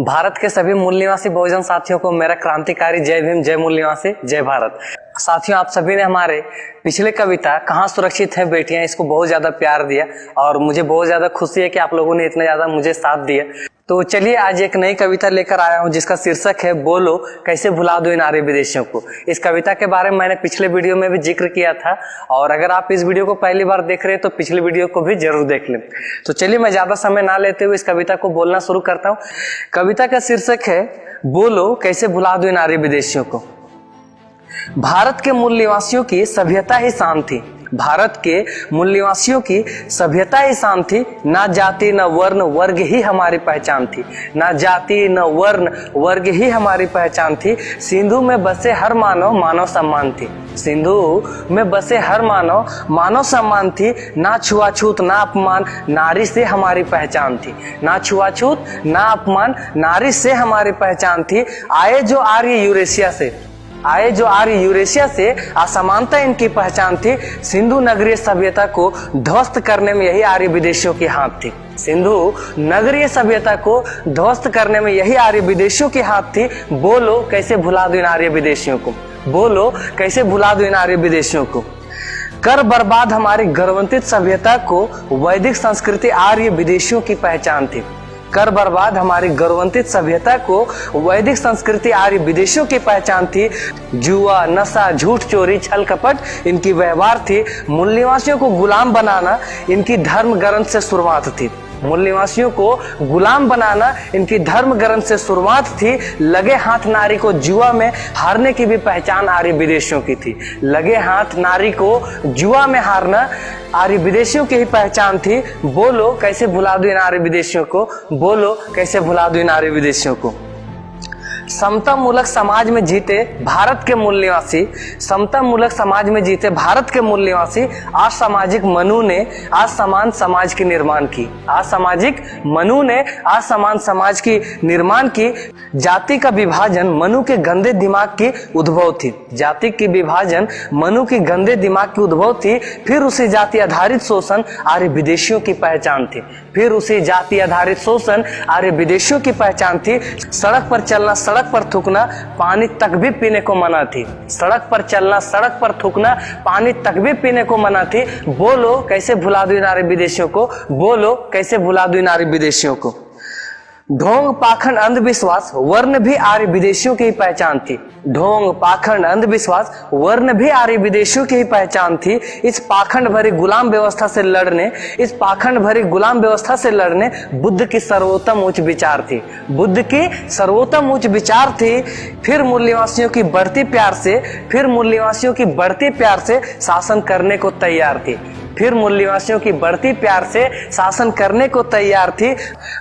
भारत के सभी मूल निवासी बहुजन साथियों को मेरा क्रांतिकारी जय भीम, जय मूल निवासी, जय भारत। साथियों, आप सभी ने हमारे पिछले कविता कहाँ सुरक्षित है बेटियां, इसको बहुत ज्यादा प्यार दिया और मुझे बहुत ज्यादा खुशी है कि आप लोगों ने इतना ज्यादा मुझे साथ दिया। तो चलिए आज एक नई कविता लेकर आया हूँ जिसका शीर्षक है बोलो कैसे भुला दो इन आर्य विदेशियों को। इस कविता के बारे में मैंने पिछले वीडियो में भी जिक्र किया था और अगर आप इस वीडियो को पहली बार देख रहे हैं तो पिछले वीडियो को भी जरूर देख लें। तो चलिए मैं ज्यादा समय ना लेते हुए इस कविता को बोलना शुरू करता हूँ। कविता का शीर्षक है बोलो कैसे भुला दो इन आर्य विदेशियों को। भारत के मूल निवासियों की सभ्यता ही शान थी, भारत के मूल निवासियों की सभ्यता ही शान थी। ना जाति न वर्ण वर्ग ही हमारी पहचान थी, ना जाति न वर्ण वर्ग ही हमारी पहचान थी। सिंधु में बसे हर मानव मानव सम्मान थी, सिंधु में बसे हर मानव मानव सम्मान थी। ना छुआछूत ना अपमान नारी से हमारी पहचान थी, ना छुआछूत ना अपमान नारी से हमारी पहचान थी। आए जो आर्य यूरेशिया से असमानता इनकी पहचान थी। सिंधु नगरीय सभ्यता को ध्वस्त करने में यही आर्य विदेशियों की हाथ थी, सिंधु नगरीय सभ्यता को ध्वस्त करने में यही आर्य विदेशियों की हाथ थी। बोलो कैसे भुला दो इन आर्य विदेशियों को, बोलो कैसे भुला दो इन आर्य विदेशियों को। कर बर्बाद हमारी गर्वंतित सभ्यता को वैदिक संस्कृति आर्य विदेशियों की पहचान थी, कर बर्बाद हमारी गौरवान्वित सभ्यता को वैदिक संस्कृति आर्य विदेशियों की पहचान थी। जुआ नशा झूठ चोरी छल कपट इनकी व्यवहार थी। मूल निवासियों को गुलाम बनाना इनकी धर्म ग्रंथ से शुरुआत थी, मूल निवासियों को गुलाम बनाना इनकी धर्म ग्रंथ से शुरुआत थी। लगे हाथ नारी को जुआ में हारने की भी पहचान आर्य विदेशियों की थी, लगे हाथ नारी को जुआ में हारना आर्य विदेशियों की ही पहचान थी। बोलो कैसे भुला दो इन आर्य विदेशियों को, बोलो कैसे भुला दो इन आर्य विदेशियों को। समता मूलक समाज में जीते भारत के मूल निवासी, समता मूलक समाज में जीते भारत के मूल निवासी असामाजिक मनु ने असमान समाज की निर्माण की, असामाजिक मनु ने असमान समाज की निर्माण की। जाति का विभाजन मनु के गंदे दिमाग की उद्भव थी, जाति की विभाजन मनु की गंदे दिमाग की उद्भव थी। फिर उसी जाति आधारित शोषण आर्य विदेशियों की पहचान थी, फिर उसी जाति आधारित शोषण आर्य विदेशियों की पहचान थी। सड़क पर चलना सड़क पर थूकना पानी तक भी पीने को मना थी, सड़क पर चलना सड़क पर थूकना पानी तक भी पीने को मना थी। बोलो कैसे भुला दो इन आर्य विदेशियों को, बोलो कैसे भुला दो इन आर्य विदेशियों को। ढोंग पाखंड अंधविश्वास वर्ण भी आर्य विदेशियों की ही पहचान थी, ढोंग पाखंड अंधविश्वास वर्ण भी आर्य विदेशियों की ही पहचान थी। इस पाखंड भरी गुलाम व्यवस्था से लड़ने, इस पाखंड भरी गुलाम व्यवस्था से लड़ने बुद्ध की सर्वोत्तम उच्च विचार थी, बुद्ध की सर्वोत्तम उच्च विचार थी। फिर मूल निवासियों की बढ़ती प्यार से, फिर मूल निवासियों की बढ़ती प्यार से शासन करने को तैयार थी, फिर मूल निवासियों की बढ़ती प्यार से शासन करने को तैयार थी।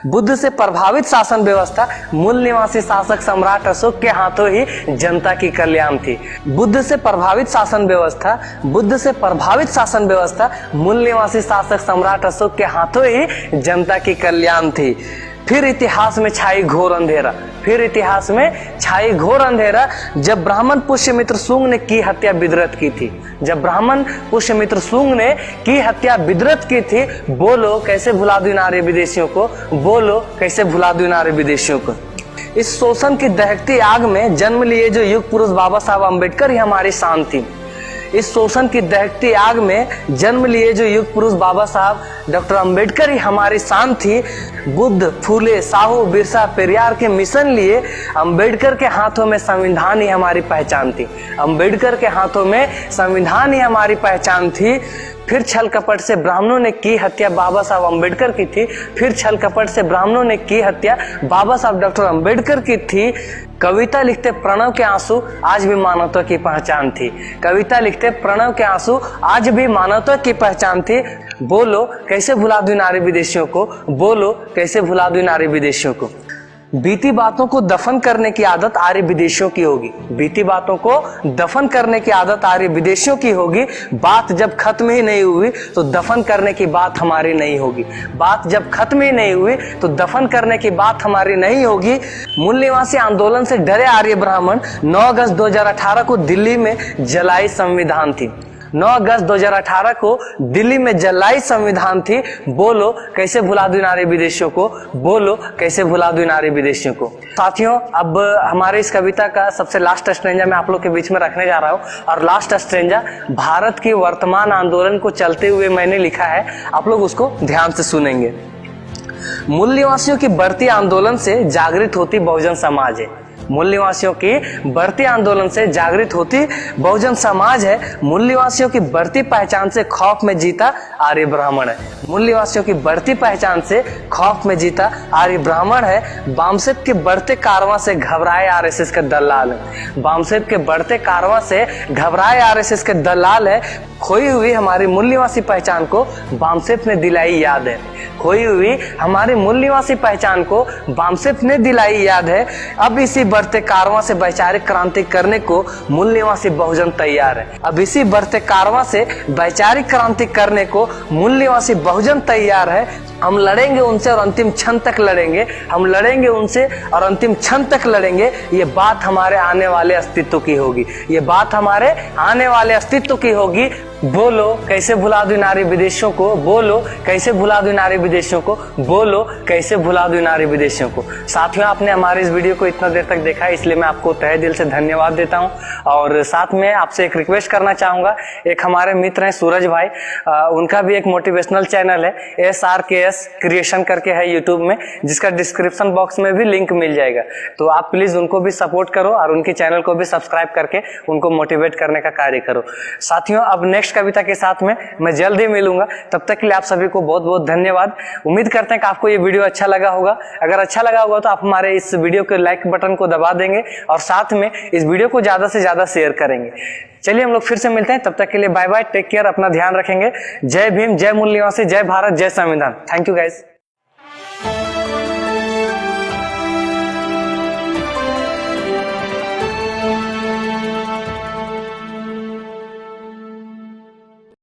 बुद्ध से प्रभावित शासन व्यवस्था मूल निवासी शासक सम्राट अशोक के हाथों ही जनता की कल्याण थी, बुद्ध से प्रभावित शासन व्यवस्था, बुद्ध से प्रभावित शासन व्यवस्था मूल निवासी शासक सम्राट अशोक के हाथों ही जनता की कल्याण थी। फिर इतिहास में छाई घोर अंधेरा, फिर इतिहास में छाई घोर अंधेरा जब ब्राह्मण पुष्यमित्र शुंग ने की हत्या विद्रत की थी, जब ब्राह्मण पुष्यमित्र शुंग ने की हत्या विद्रत की थी। बोलो कैसे भुला दो इन आर्य विदेशियों को, बोलो कैसे भुला दो इन आर्य विदेशियों को। इस शोषण की दहकती आग में जन्म लिए जो युग पुरुष बाबा साहब अम्बेडकर ही हमारी शान थी, इस शोषण की दहकती आग में जन्म लिए जो युग पुरुष बाबा साहब डॉक्टर अंबेडकर ही हमारी शान थी। बुद्ध फूले साहू बिरसा पेरियार के मिशन लिए अंबेडकर के हाथों में संविधान ही हमारी पहचान थी, अंबेडकर के हाथों में संविधान ही हमारी पहचान थी। फिर छल कपट से ब्राह्मणों ने की हत्या बाबा साहब अम्बेडकर की थी, फिर छल कपट से ब्राह्मणों ने की हत्या बाबा साहब डॉक्टर अंबेडकर की थी। कविता लिखते प्रणव के आंसू आज भी मानवता की पहचान थी, कविता लिखते प्रणव के आंसू आज भी मानवता की पहचान थी। बोलो कैसे भुला दो इन आर्य विदेशियों को, बोलो कैसे भुला दो इन आर्य विदेशियों को। बीती बातों को दफन करने की आदत आर्य विदेशियों की होगी, बीती बातों को दफन करने की आदत आर्य विदेशियों की होगी। बात जब खत्म ही नहीं हुई तो दफन करने की बात हमारी नहीं होगी, बात जब खत्म ही नहीं हुई तो दफन करने की बात हमारी नहीं होगी। मूल निवासी आंदोलन से डरे आर्य ब्राह्मण 9 अगस्त 2018 को दिल्ली में जलाई संविधान थी, 9 अगस्त 2018 को दिल्ली में जलाई संविधान थी, बोलो कैसे भुला दूं नारी विदेशियों को, बोलो कैसे भुला दूं नारी विदेशियों को। साथियों, अब हमारे इस कविता का सबसे लास्ट स्ट्रेंजा मैं आप लोग के बीच में रखने जा रहा हूँ, और लास्ट स्ट्रेंजा भारत की वर्तमान आंदोलन को चलते हुए मैंने लिखा है, आप लोग उसको ध्यान से सुनेंगे। मूल निवासियों की बढ़ती आंदोलन से जागृत होती बहुजन समाज है। मूल निवासियों की बढ़ती आंदोलन से जागृत होती बहुजन समाज है। मूल निवासियों की बढ़ती पहचान से खौफ में जीता आर्य ब्राह्मण है। मूल निवासियों की बढ़ती पहचान से खौफ में जीता आर्य ब्राह्मण है। बामसेब के बढ़ते कारवां से घबराए आरएसएस के दलाल है। बामसेब के बढ़ते कारवां से घबराए आरएसएस के दलाल है। खोई हुई हमारी मूल निवासी पहचान को बामसेब ने दिलाई याद है। खोई हुई हमारी मूल निवासी पहचान को बामसेब ने दिलाई याद है। अब इसी बढ़ते कारवां से वैचारिक क्रांति करने को मूल निवासी बहुजन तैयार है। अब इसी बढ़ते कारवां से वैचारिक क्रांति करने को मूल निवासी बहुजन तैयार है। हम लड़ेंगे उनसे और अंतिम क्षण तक लड़ेंगे। हम लड़ेंगे उनसे और अंतिम क्षण तक लड़ेंगे। ये बात हमारे आने वाले अस्तित्व की होगी। ये बात हमारे आने वाले अस्तित्व की होगी। बोलो कैसे भुला दूं नारी विदेशियों को, बोलो कैसे भुला दूं नारी विदेशियों को, बोलो कैसे भुला दूं नारी विदेशियों को। साथियों, आपने हमारे इस वीडियो को इतना देर तक देखा, इसलिए मैं आपको तहे दिल से धन्यवाद देता हूं। और साथ में आपसे एक रिक्वेस्ट करना चाहूंगा। एक हमारे मित्र हैं सूरज भाई, उनका भी एक मोटिवेशनल चैनल है, SRKS क्रिएशन करके है यूट्यूब में, जिसका डिस्क्रिप्शन बॉक्स में भी लिंक मिल जाएगा। तो आप प्लीज उनको भी सपोर्ट करो और उनके चैनल को भी सब्सक्राइब करके उनको मोटिवेट करने का कार्य करो। साथियों, अब नेक्स्ट कविता के साथ में मैं जल्द ही मिलूंगा। तब तक के लिए आप सभी को बहुत बहुत धन्यवाद। उम्मीद करते हैं कि आपको ये वीडियो अच्छा लगा होगा। अगर अच्छा लगा होगा तो आप हमारे इस वीडियो के लाइक बटन को दबा देंगे और साथ में इस वीडियो को ज्यादा से ज्यादा शेयर करेंगे। चलिए हम लोग फिर से मिलते हैं, तब तक के लिए बाय बाय, टेक केयर, अपना ध्यान रखेंगे। जय भीम, जय मूल निवासी, जय भारत, जय संविधान। Thank you guys.